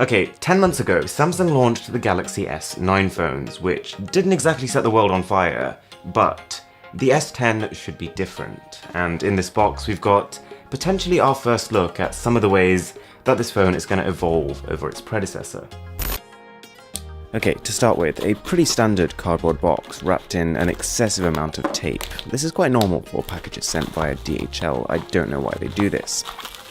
Okay, 10 months ago, Samsung launched the Galaxy S9 phones, which didn't exactly set the world on fire, but the S10 should be different. And in this box, we've got potentially our first look at some of the ways that this phone is going to evolve over its predecessor. Okay, to start with, a pretty standard cardboard box wrapped in an excessive amount of tape. This is quite normal for packages sent via DHL, I don't know why they do this.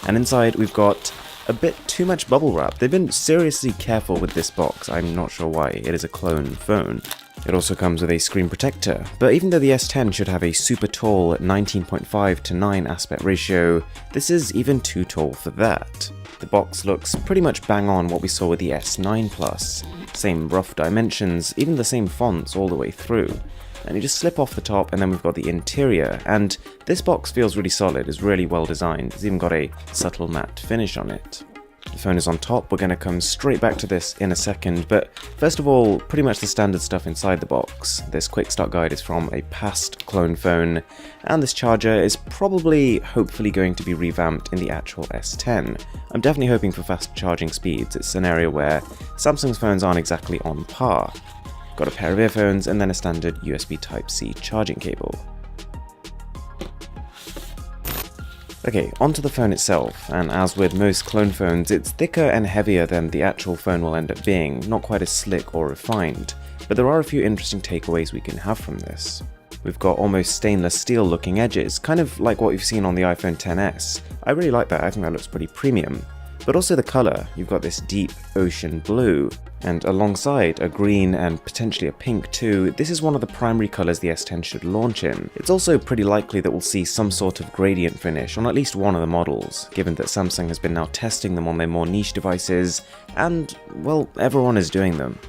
And inside we've got a bit too much bubble wrap. They've been seriously careful with this box, I'm not sure why, it is a clone phone. It also comes with a screen protector, but even though the S10 should have a super tall 19.5:9 aspect ratio, this is even too tall for that. The box looks pretty much bang on what we saw with the S9 Plus. Same rough dimensions, even the same fonts all the way through. And you just slip off the top and then we've got the interior, and this box feels really solid, it's really well designed, it's even got a subtle matte finish on it. The phone is on top, we're going to come straight back to this in a second, but first of all, pretty much the standard stuff inside the box. This quick start guide is from a past clone phone, and this charger is probably, hopefully going to be revamped in the actual S10. I'm definitely hoping for fast charging speeds, it's an area where Samsung's phones aren't exactly on par. Got a pair of earphones and then a standard USB Type-C charging cable. Okay, onto the phone itself, and as with most clone phones, it's thicker and heavier than the actual phone will end up being, not quite as slick or refined, but there are a few interesting takeaways we can have from this. We've got almost stainless steel looking edges, kind of like what we've seen on the iPhone XS. I really like that, I think that looks pretty premium. But also the colour, you've got this deep ocean blue, and alongside a green and potentially a pink too, this is one of the primary colours the S10 should launch in. It's also pretty likely that we'll see some sort of gradient finish on at least one of the models, given that Samsung has been now testing them on their more niche devices, and, well, everyone is doing them.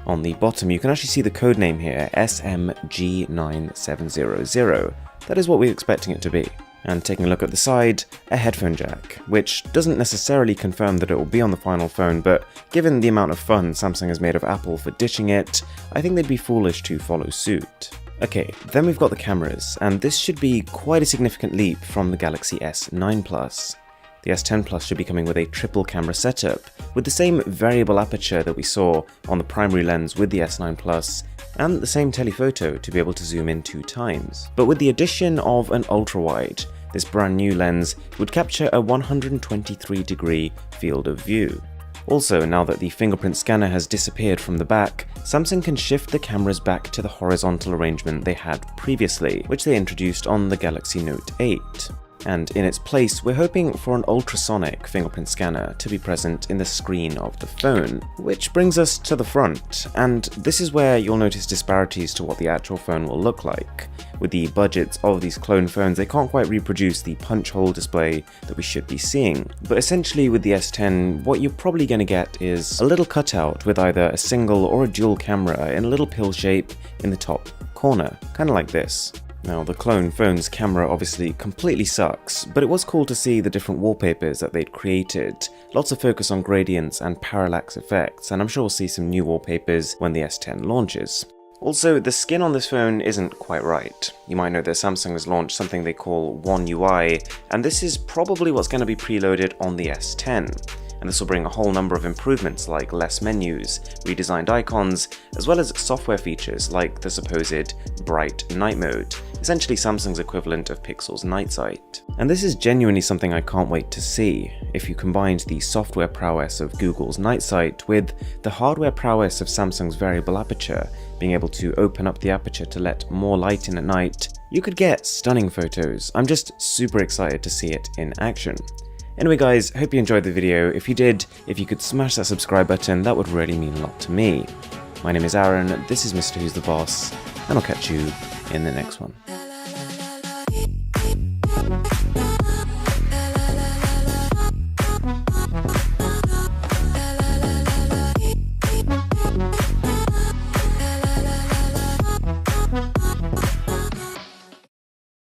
On the bottom you can actually see the codename here, SMG9700. That is what we're expecting it to be. And taking a look at the side, a headphone jack, which doesn't necessarily confirm that it will be on the final phone, but given the amount of fun Samsung has made of Apple for ditching it, I think they'd be foolish to follow suit. Okay, then we've got the cameras, and this should be quite a significant leap from the Galaxy S9 Plus. The S10 Plus should be coming with a triple camera setup, with the same variable aperture that we saw on the primary lens with the S9 Plus, and the same telephoto to be able to zoom in 2 times. But with the addition of an ultra-wide, this brand new lens would capture a 123-degree field of view. Also, now that the fingerprint scanner has disappeared from the back, Samsung can shift the cameras back to the horizontal arrangement they had previously, which they introduced on the Galaxy Note 8. And in its place, we're hoping for an ultrasonic fingerprint scanner to be present in the screen of the phone. Which brings us to the front, and this is where you'll notice disparities to what the actual phone will look like. With the budgets of these clone phones, they can't quite reproduce the punch hole display that we should be seeing. But essentially with the S10, what you're probably going to get is a little cutout with either a single or a dual camera in a little pill shape in the top corner, kind of like this. Now, the clone phone's camera obviously completely sucks, but it was cool to see the different wallpapers that they'd created. Lots of focus on gradients and parallax effects, and I'm sure we'll see some new wallpapers when the S10 launches. Also, the skin on this phone isn't quite right. You might know that Samsung has launched something they call One UI, and this is probably what's going to be preloaded on the S10. And this will bring a whole number of improvements like less menus, redesigned icons, as well as software features like the supposed bright night mode, essentially Samsung's equivalent of Pixel's night sight. And this is genuinely something I can't wait to see. If you combined the software prowess of Google's night sight with the hardware prowess of Samsung's variable aperture, being able to open up the aperture to let more light in at night, you could get stunning photos. I'm just super excited to see it in action. Anyway guys, hope you enjoyed the video. If you did, if you could smash that subscribe button, that would really mean a lot to me. My name is Aaron, this is Mr. Who's the Boss, and I'll catch you in the next one.